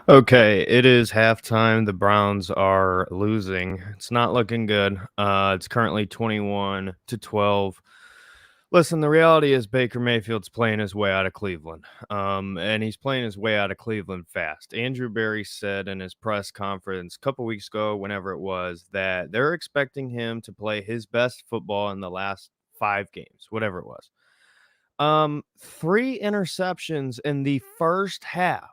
Okay, it is halftime. The Browns are losing. It's not looking good. It's currently 21-12. Listen, the reality is Baker Mayfield's playing his way out of Cleveland. And he's playing his way out of Cleveland fast. Andrew Berry said in his press conference a couple weeks ago, whenever it was, that they're expecting him to play his best football in the last 5 games, whatever it was. 3 interceptions in the first half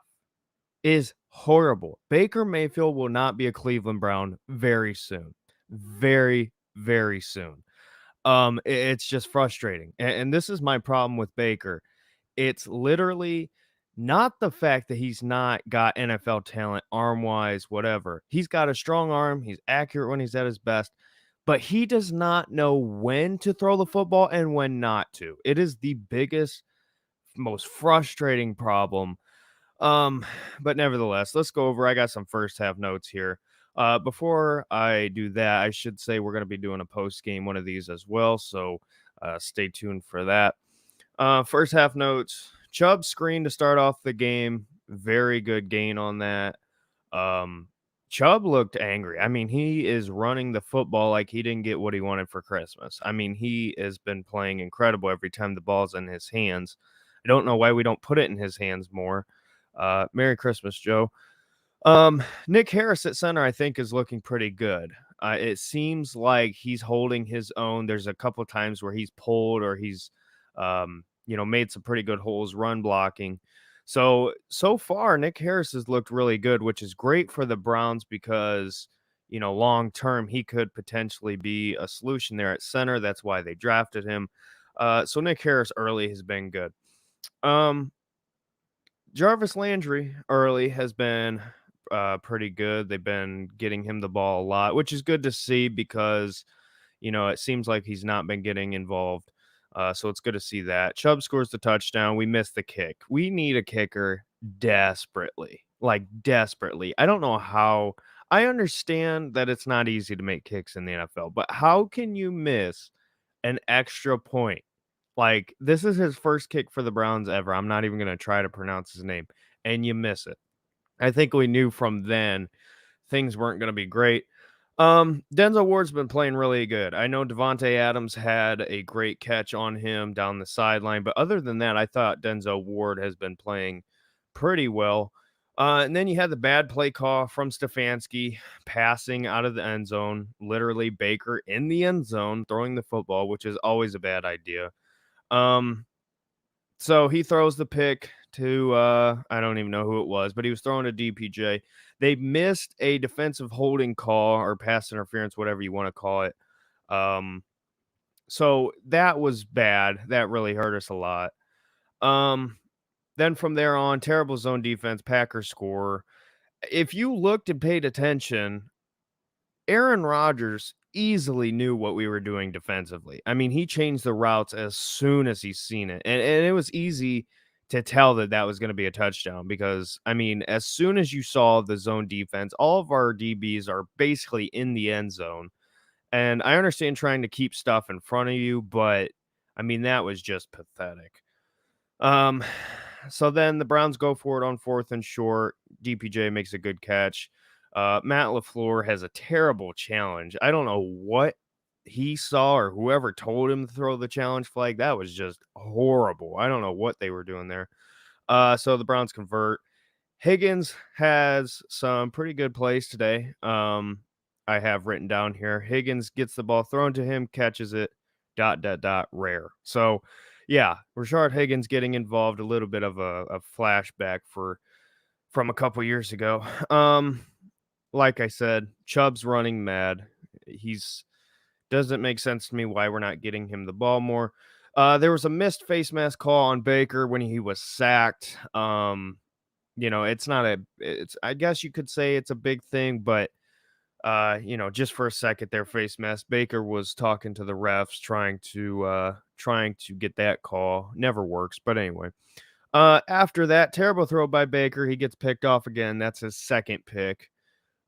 is horrible. Baker Mayfield will not be a Cleveland Brown very soon. Very, very soon. It's just frustrating. And this is my problem with Baker. It's literally not the fact that he's not got NFL talent, arm wise, whatever. He's got a strong arm. He's accurate when he's at his best, but he does not know when to throw the football and when not to. It is the biggest, most frustrating problem. But nevertheless, let's go over. I got some first half notes here. Before I do that, I should say we're going to be doing a post game one of these as well. So stay tuned for that. First half notes. Chubb screen to start off the game. Very good gain on that. Chubb looked angry. I mean, he is running the football like he didn't get what he wanted for Christmas. I mean, he has been playing incredible every time the ball's in his hands. I don't know why we don't put it in his hands more. Merry Christmas, Joe. Nick Harris at center, I think, is looking pretty good. It seems like he's holding his own. There's a couple times where he's pulled or he's, made some pretty good holes run blocking. So far, Nick Harris has looked really good, which is great for the Browns because, long term, he could potentially be a solution there at center. That's why they drafted him. So Nick Harris early has been good. Jarvis Landry early has been pretty good. They've been getting him the ball a lot, which is good to see because, it seems like he's not been getting involved. So it's good to see that. Chubb scores the touchdown. We missed the kick. We need a kicker desperately, like desperately. I don't know how. I understand that it's not easy to make kicks in the NFL, but how can you miss an extra point? Like, this is his first kick for the Browns ever. I'm not even going to try to pronounce his name, and you miss it. I think we knew from then things weren't going to be great. Denzel Ward's been playing really good. I know Devontae Adams had a great catch on him down the sideline, but other than that, I thought Denzel Ward has been playing pretty well. And then you had the bad play call from Stefanski, passing out of the end zone, literally Baker in the end zone, throwing the football, which is always a bad idea. So he throws the pick to I don't even know who it was, but he was throwing to DPJ. They missed a defensive holding call or pass interference, whatever you want to call it. So that was bad. That really hurt us a lot. Then from there on, terrible zone defense, Packers score. If you looked and paid attention, Aaron Rodgers easily knew what we were doing defensively. I mean, he changed the routes as soon as he's seen it. And it was easy to tell that that was going to be a touchdown because, I mean, as soon as you saw the zone defense, all of our DBs are basically in the end zone. And I understand trying to keep stuff in front of you, but, I mean, that was just pathetic. So then the Browns go for it on 4th and short. DPJ makes a good catch. Matt LaFleur has a terrible challenge. I don't know what he saw or whoever told him to throw the challenge flag. That was just horrible. I don't know what they were doing there. So the Browns convert. Higgins has some pretty good plays today. I have written down here. Higgins gets the ball thrown to him, catches it, ... rare. So, yeah, Rashard Higgins getting involved, a little bit of a flashback from a couple years ago. Like I said, Chubb's running mad. Doesn't make sense to me why we're not getting him the ball more. There was a missed face mask call on Baker when he was sacked. It's I guess you could say it's a big thing, but just for a second there, face mask. Baker was talking to the refs, trying to get that call. Never works, but anyway. After that, terrible throw by Baker. He gets picked off again. That's his second pick.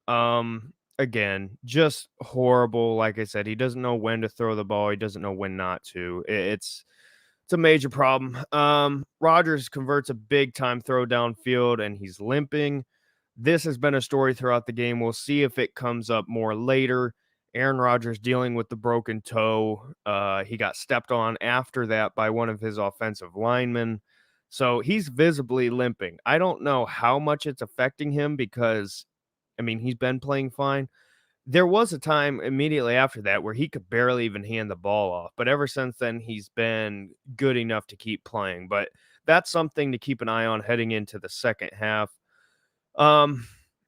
Again, just horrible. Like I said, he doesn't know when to throw the ball. He doesn't know when not to. It's a major problem. Rodgers converts a big time throw downfield and he's limping. This has been a story throughout the game. We'll see if it comes up more later. Aaron Rodgers dealing with the broken toe. He got stepped on after that by one of his offensive linemen. So he's visibly limping. I don't know how much it's affecting him because, I mean, he's been playing fine. There was a time immediately after that where he could barely even hand the ball off, but ever since then, he's been good enough to keep playing. But that's something to keep an eye on heading into the second half. Um,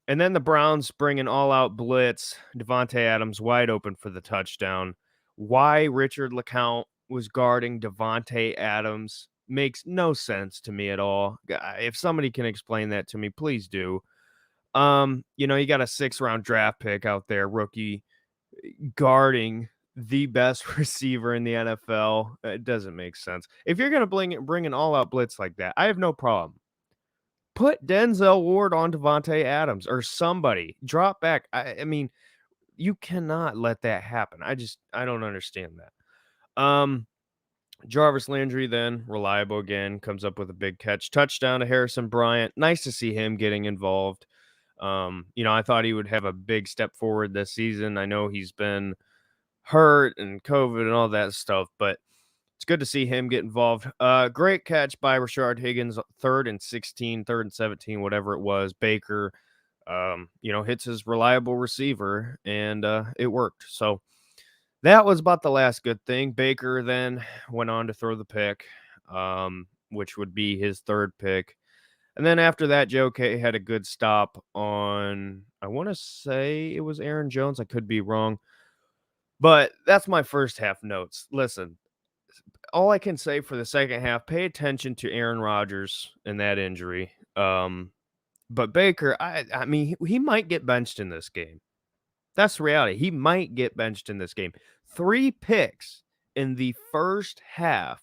and then the Browns bring an all-out blitz. Devontae Adams wide open for the touchdown. Why Richard LeCount was guarding Devontae Adams makes no sense to me at all. If somebody can explain that to me, please do. You got a 6th-round draft pick out there, rookie, guarding the best receiver in the NFL. It doesn't make sense. If you're gonna bring an all-out blitz like that, I have no problem. Put Denzel Ward on Devontae Adams or somebody. Drop back. I mean, you cannot let that happen. I don't understand that. Jarvis Landry then, reliable again, comes up with a big catch. Touchdown to Harrison Bryant. Nice to see him getting involved. I thought he would have a big step forward this season. I know he's been hurt and COVID and all that stuff, but it's good to see him get involved. Great catch by Rashard Higgins, 3rd and 16, 3rd and 17, whatever it was. Baker, hits his reliable receiver, and it worked. So that was about the last good thing. Baker then went on to throw the pick, which would be his 3rd pick. And then after that, Joe K had a good stop on, I want to say it was Aaron Jones. I could be wrong. But that's my first half notes. Listen, all I can say for the second half, pay attention to Aaron Rodgers and that injury. But Baker, I mean, he might get benched in this game. That's the reality. He might get benched in this game. 3 picks in the first half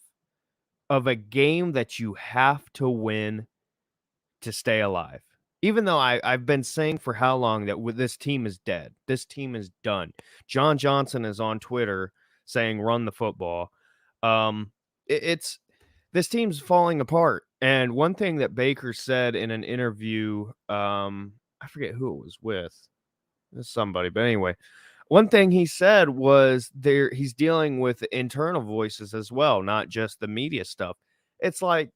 of a game that you have to win to stay alive. Even though I've been saying for how long that this team is dead. This team is done. John Johnson is on Twitter saying run the football. It's this team's falling apart. And one thing that Baker said in an interview, I forget who it was with. It's somebody, but anyway, one thing he said was he's dealing with internal voices as well, not just the media stuff. It's like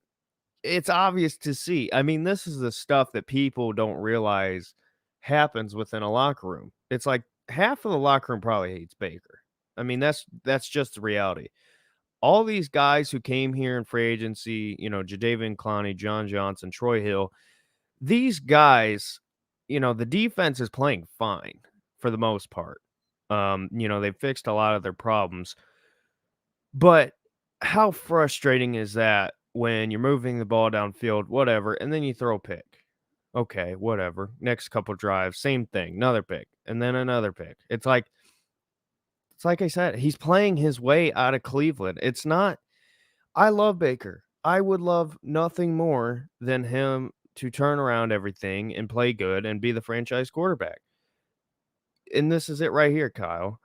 it's obvious to see. I mean, this is the stuff that people don't realize happens within a locker room. It's like half of the locker room probably hates Baker. I mean, that's just the reality. All these guys who came here in free agency, Jadeveon Clowney, John Johnson, Troy Hill, these guys, the defense is playing fine for the most part. They've fixed a lot of their problems. But how frustrating is that when you're moving the ball downfield, whatever, and then you throw a pick? Okay, whatever. Next couple drives, same thing, another pick, and then another pick. It's like I said, he's playing his way out of Cleveland. It's not. I love Baker. I would love nothing more than him to turn around everything and play good and be the franchise quarterback. And this is it right here, Kyle.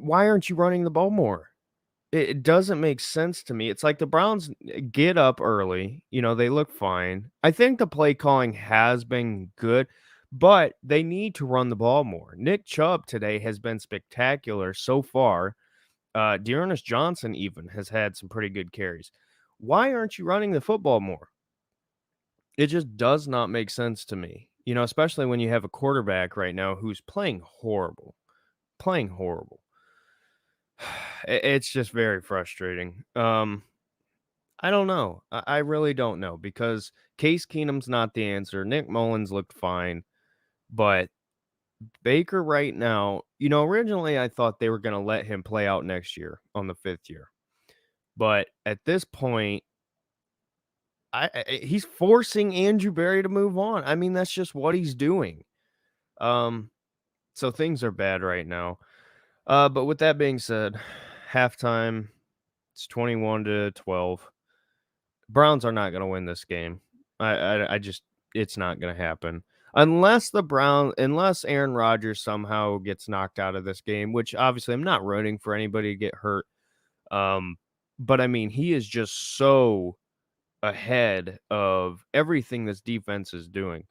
Why aren't you running the ball more? It doesn't make sense to me. It's like the Browns get up early, they look fine. I think the play calling has been good, but they need to run the ball more. Nick Chubb today has been spectacular so far. Dearness Johnson even has had some pretty good carries. Why aren't you running the football more? It just does not make sense to me, especially when you have a quarterback right now who's playing horrible. Playing horrible. It's just very frustrating. I don't know. I really don't know because Case Keenum's not the answer. Nick Mullins looked fine, but Baker right now, originally I thought they were going to let him play out next year on the 5th year. But at this point, he's forcing Andrew Berry to move on. I mean, that's just what he's doing. So things are bad right now. But with that being said, halftime, it's 21-12. Browns are not gonna win this game. I just it's not gonna happen. Unless Aaron Rodgers somehow gets knocked out of this game, which obviously I'm not rooting for anybody to get hurt. Um, but I mean, he is just so ahead of everything this defense is doing.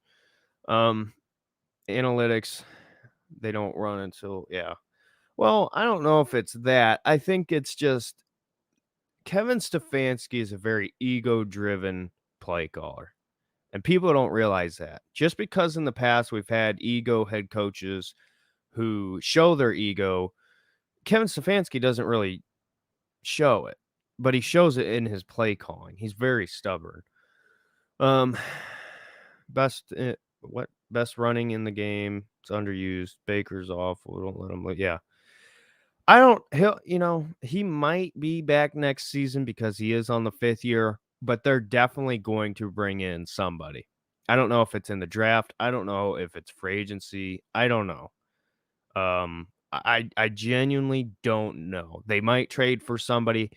Um, Analytics, they don't run until yeah. Well, I don't know if it's that. I think it's just Kevin Stefanski is a very ego-driven play caller. And people don't realize that. Just because in the past we've had ego head coaches who show their ego, Kevin Stefanski doesn't really show it, but he shows it in his play calling. He's very stubborn. Um, best running in the game? It's underused. Baker's awful. Don't let him. Yeah, I don't. He might be back next season because he is on the 5th year, but they're definitely going to bring in somebody. I don't know if it's in the draft. I don't know if it's free agency. I don't know. I genuinely don't know. They might trade for somebody,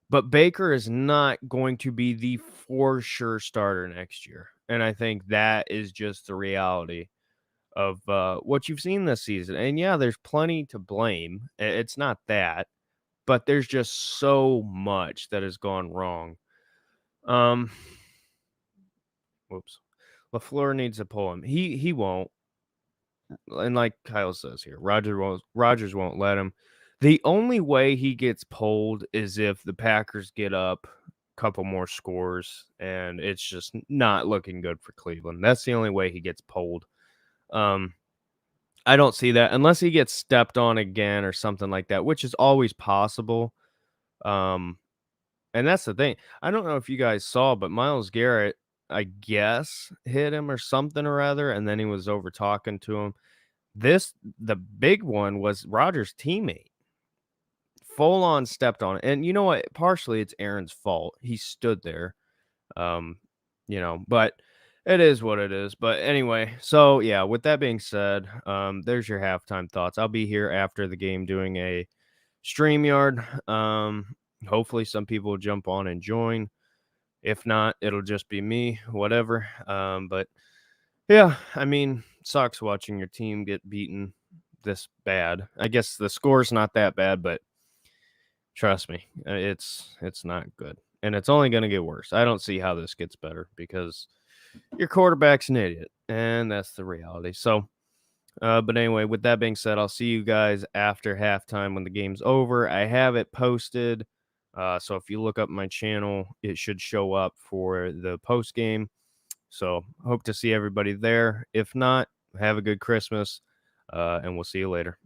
but Baker is not going to be the for sure starter next year. And I think that is just the reality of what you've seen this season. And yeah, there's plenty to blame. It's not that, but there's just so much that has gone wrong. Um, whoops. LaFleur needs to pull him. He won't. And like Kyle says here, Rodgers won't let him. The only way he gets pulled is if the Packers get up a couple more scores and it's just not looking good for Cleveland. That's the only way he gets pulled. Um, I don't see that unless he gets stepped on again or something like that, which is always possible. Um, and that's the thing. I don't know if you guys saw, but Myles Garrett, I guess, hit him or something or other, and then he was over talking to him. The big one was Rodgers' teammate. Full on stepped on it. And you know what? Partially it's Aaron's fault. He stood there. Um, but it is what it is. But anyway, so yeah, with that being said, there's your halftime thoughts. I'll be here after the game doing a StreamYard. Hopefully some people will jump on and join. If not, it'll just be me, whatever. But yeah, I mean, sucks watching your team get beaten this bad. I guess the score's not that bad, but trust me, it's not good. And it's only going to get worse. I don't see how this gets better because your quarterback's an idiot, and that's the reality. So, but anyway, with that being said, I'll see you guys after halftime when the game's over. I have it posted. So if you look up my channel, it should show up for the post game. So hope to see everybody there. If not, have a good Christmas, and we'll see you later.